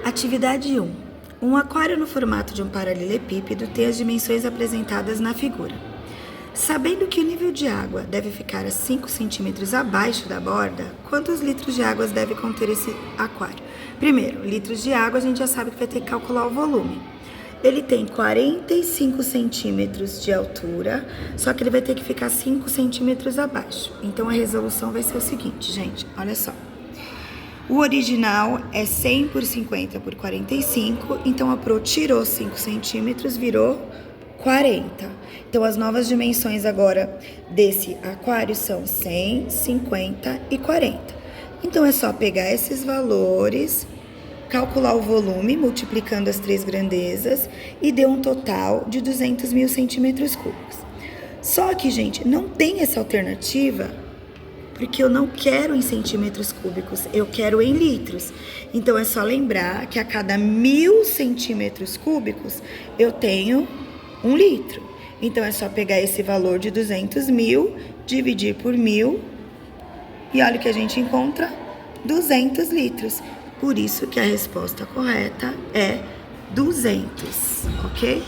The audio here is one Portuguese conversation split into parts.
Atividade 1. Um aquário no formato de um paralelepípedo tem as dimensões apresentadas na figura. Sabendo que o nível de água deve ficar a 5 centímetros abaixo da borda, quantos litros de água deve conter esse aquário? Primeiro, litros de água, a gente já sabe que vai ter que calcular o volume. Ele tem 45 centímetros de altura, só que ele vai ter que ficar 5 centímetros abaixo. Então, a resolução vai ser o seguinte, gente, olha só. O original é 100 por 50 por 45, então a Pro tirou 5 centímetros, virou 40. Então, as novas dimensões agora desse aquário são 100, 50 e 40. Então, é só pegar esses valores, calcular o volume, multiplicando as três grandezas, e deu um total de 200 mil centímetros cúbicos. Só que, gente, não tem essa alternativa, porque eu não quero em centímetros cúbicos, eu quero em litros. Então, é só lembrar que a cada 1000 centímetros cúbicos, eu tenho 1 litro. Então, é só pegar esse valor de 200 mil, dividir por 1000, e olha o que a gente encontra, 200 litros. Por isso que a resposta correta é 200, ok?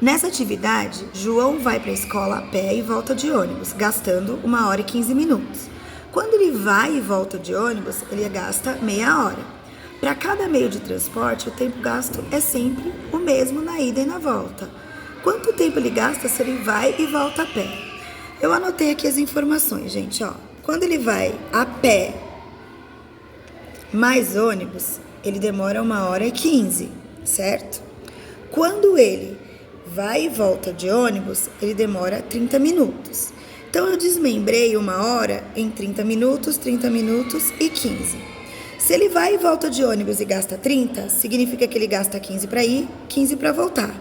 Nessa atividade, João vai para a escola a pé e volta de ônibus, gastando 1 hora e 15 minutos. Quando ele vai e volta de ônibus, ele gasta meia hora. Para cada meio de transporte, o tempo gasto é sempre o mesmo na ida e na volta. Quanto tempo ele gasta se ele vai e volta a pé? Eu anotei aqui as informações, gente, ó. Quando ele vai a pé mais ônibus, ele demora 1 hora e 15, certo? Quando ele vai e volta de ônibus, ele demora 30 minutos. Então, eu desmembrei 1 hora em 30 minutos e 15. Se ele vai e volta de ônibus e gasta 30, significa que ele gasta 15 para ir, 15 para voltar.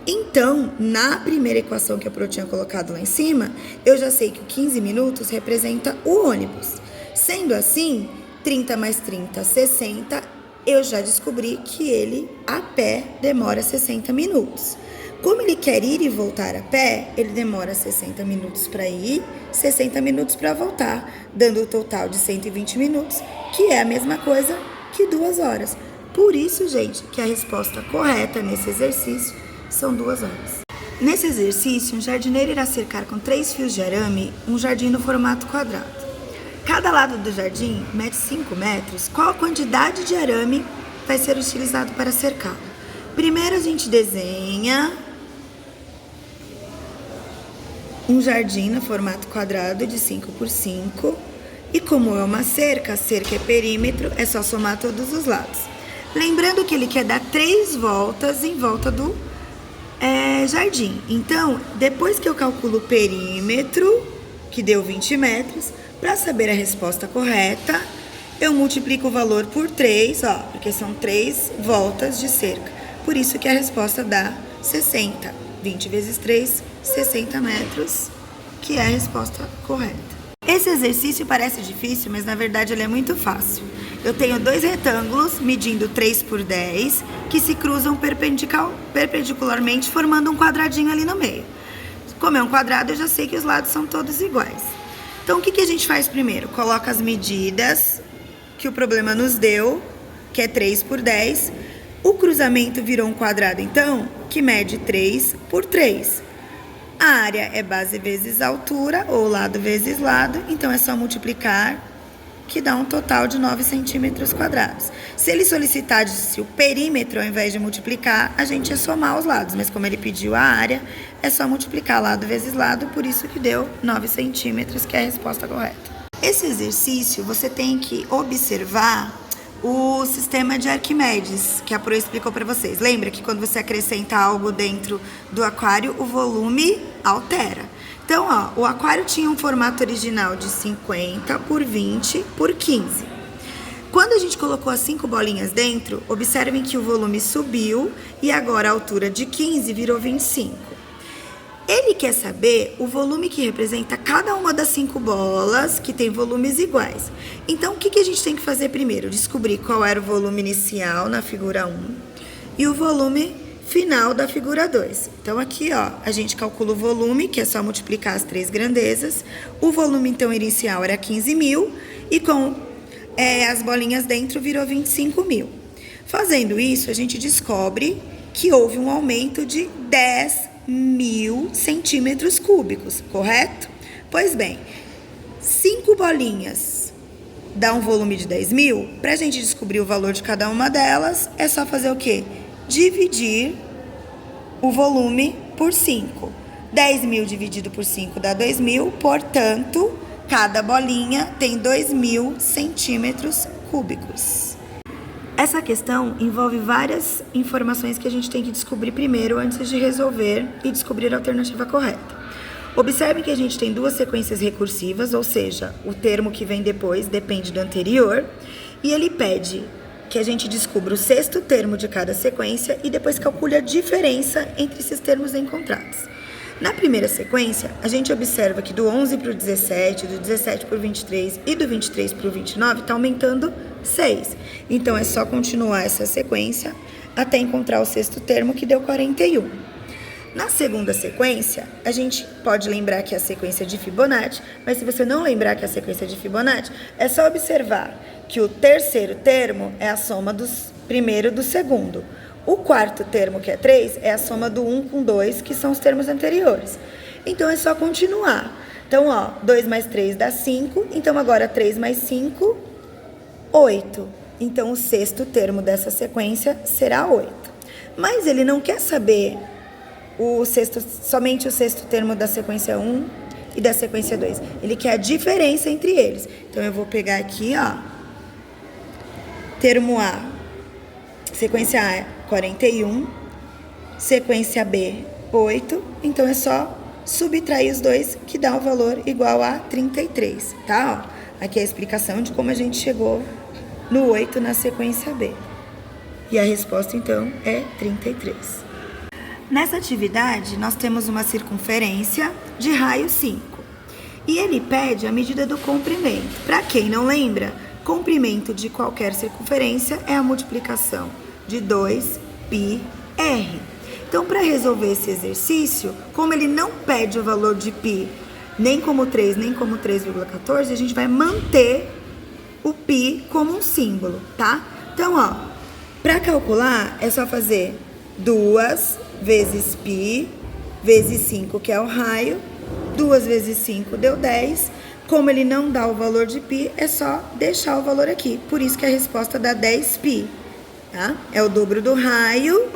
Então, na primeira equação que a Pro tinha colocado lá em cima, eu já sei que o 15 minutos representa o ônibus. Sendo assim, 30 mais 30, 60, eu já descobri que ele, a pé, demora 60 minutos. Como ele quer ir e voltar a pé, ele demora 60 minutos para ir, 60 minutos para voltar, dando o total de 120 minutos, que é a mesma coisa que 2 horas. Por isso, gente, que a resposta correta nesse exercício são 2 horas. Nesse exercício, um jardineiro irá cercar com 3 fios de arame um jardim no formato quadrado. Cada lado do jardim mede 5 metros. Qual a quantidade de arame vai ser utilizado para cercá-lo? Primeiro, a gente desenha um jardim no formato quadrado de 5 por 5. E como é uma cerca, a cerca é perímetro, é só somar todos os lados. Lembrando que ele quer dar 3 voltas em volta do jardim. Então, depois que eu calculo o perímetro, que deu 20 metros, para saber a resposta correta, eu multiplico o valor por 3, ó, porque são 3 voltas de cerca. Por isso que a resposta dá 60. 20 vezes 3, 60 metros, que é a resposta correta. Esse exercício parece difícil, mas na verdade ele é muito fácil. Eu tenho 2 retângulos medindo 3 por 10, que se cruzam perpendicularmente, formando um quadradinho ali no meio. Como é um quadrado, eu já sei que os lados são todos iguais. Então, o que a gente faz primeiro? Coloca as medidas que o problema nos deu, que é 3 por 10. O cruzamento virou um quadrado, então, que mede 3 por 3. A área é base vezes altura, ou lado vezes lado, então é só multiplicar, que dá um total de 9 centímetros quadrados. Se ele solicitasse o perímetro, ao invés de multiplicar, a gente ia somar os lados, mas como ele pediu a área, é só multiplicar lado vezes lado, por isso que deu 9 centímetros, que é a resposta correta. Esse exercício, você tem que observar o sistema de Arquimedes, que a Pro explicou para vocês. Lembra que quando você acrescenta algo dentro do aquário, o volume altera. Então, ó, o aquário tinha um formato original de 50 por 20 por 15. Quando a gente colocou as 5 bolinhas dentro, observem que o volume subiu e agora a altura de 15 virou 25. Ele quer saber o volume que representa cada uma das 5 bolas, que tem volumes iguais. Então, o que a gente tem que fazer primeiro? Descobrir qual era o volume inicial na figura 1 e o volume final da figura 2. Então, aqui, ó, a gente calcula o volume, que é só multiplicar as 3 grandezas. O volume, então, inicial era 15 mil e com as bolinhas dentro virou 25 mil. Fazendo isso, a gente descobre que houve um aumento de 10.000 centímetros cúbicos, correto? Pois bem, 5 bolinhas dá um volume de 10.000. Para a gente descobrir o valor de cada uma delas, é só fazer o quê? Dividir o volume por 5. 10.000 dividido por 5 dá 2.000, portanto, cada bolinha tem 2.000 centímetros cúbicos. Essa questão envolve várias informações que a gente tem que descobrir primeiro antes de resolver e descobrir a alternativa correta. Observe que a gente tem duas sequências recursivas, ou seja, o termo que vem depois depende do anterior, e ele pede que a gente descubra o sexto termo de cada sequência e depois calcule a diferença entre esses termos encontrados. Na primeira sequência, a gente observa que do 11 para o 17, do 17 para o 23 e do 23 para o 29 está aumentando 6. Então, é só continuar essa sequência até encontrar o sexto termo, que deu 41. Na segunda sequência, a gente pode lembrar que é a sequência de Fibonacci, mas se você não lembrar que é a sequência de Fibonacci, é só observar que o terceiro termo é a soma do primeiro e do segundo. O quarto termo, que é 3, é a soma do 1 com 2, que são os termos anteriores. Então, é só continuar. Então, 2 mais 3 dá 5. Então, agora 3 mais 5, 8. Então, o sexto termo dessa sequência será 8. Mas ele não quer saber somente o sexto termo da sequência 1 e da sequência 2. Ele quer a diferença entre eles. Então, eu vou pegar aqui, termo A, sequência A é 41, sequência B, 8. Então, é só subtrair os dois, que dá o valor igual a 33, tá? Aqui é a explicação de como a gente chegou no 8 na sequência B. E a resposta, então, é 33. Nessa atividade, nós temos uma circunferência de raio 5. E ele pede a medida do comprimento. Para quem não lembra, comprimento de qualquer circunferência é a multiplicação de 2πr. Então, para resolver esse exercício, como ele não pede o valor de π nem como 3, nem como 3,14, a gente vai manter o π como um símbolo, tá? Então, para calcular, é só fazer 2 vezes π vezes 5, que é o raio. 2 vezes 5 deu 10. Como ele não dá o valor de π, é só deixar o valor aqui. Por isso que a resposta dá 10π, tá? É o dobro do raio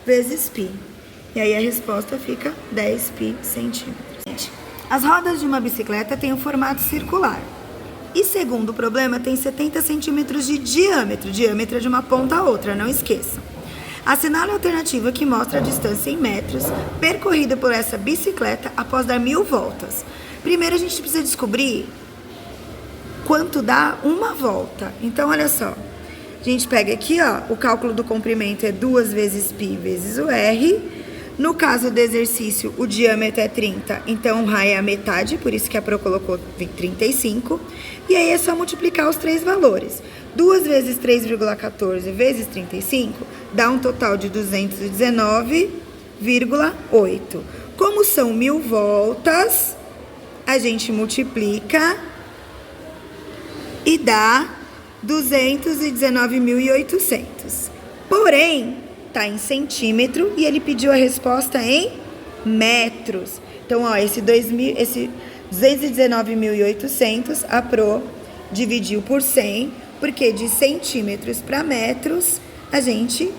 vezes π. E aí a resposta fica 10π centímetros. As rodas de uma bicicleta têm um formato circular. E segundo o problema, tem 70 centímetros de diâmetro. Diâmetro é de uma ponta a outra, não esqueçam. Assinale a alternativa que mostra a distância em metros percorrida por essa bicicleta após dar 1000 voltas. Primeiro, a gente precisa descobrir quanto dá uma volta. Então, olha só. A gente pega aqui, o cálculo do comprimento é 2 vezes π vezes o r. No caso do exercício, o diâmetro é 30, então o raio é a metade, por isso que a Pro colocou 35. E aí é só multiplicar os três valores. 2 vezes 3,14 vezes 35 dá um total de 219,8. Como são 1000 voltas, a gente multiplica e dá 219.800. Porém, tá em centímetro e ele pediu a resposta em metros. Então, esse 219.800, a Pro dividiu por 100, porque de centímetros para metros, a gente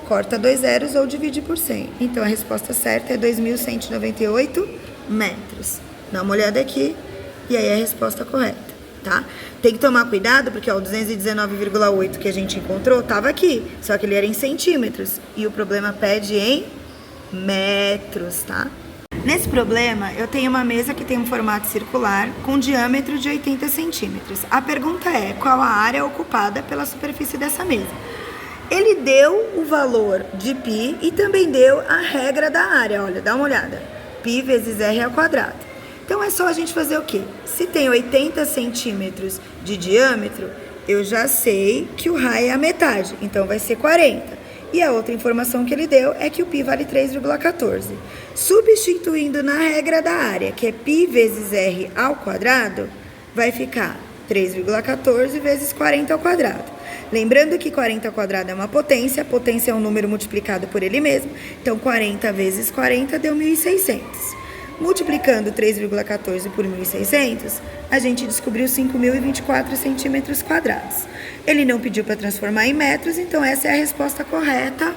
corta 2 zeros ou divide por 100. Então, a resposta certa é 2.198 metros. Dá uma olhada aqui e aí a resposta correta, tá? Tem que tomar cuidado, porque o 219,8 que a gente encontrou estava aqui, só que ele era em centímetros e o problema pede em metros, tá? Nesse problema, eu tenho uma mesa que tem um formato circular com diâmetro de 80 centímetros. A pergunta é, qual a área ocupada pela superfície dessa mesa? Ele deu o valor de π e também deu a regra da área, olha, dá uma olhada. π vezes r ao quadrado. Então, é só a gente fazer o quê? Se tem 80 centímetros de diâmetro, eu já sei que o raio é a metade, então vai ser 40. E a outra informação que ele deu é que o π vale 3,14. Substituindo na regra da área, que é π vezes r ao quadrado, vai ficar 3,14 vezes 40 ao quadrado. Lembrando que 40 ao quadrado é uma potência, a potência é um número multiplicado por ele mesmo, então 40 vezes 40 deu 1.600. Multiplicando 3,14 por 1.600, a gente descobriu 5.024 centímetros quadrados. Ele não pediu para transformar em metros, então essa é a resposta correta,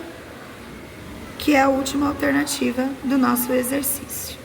que é a última alternativa do nosso exercício.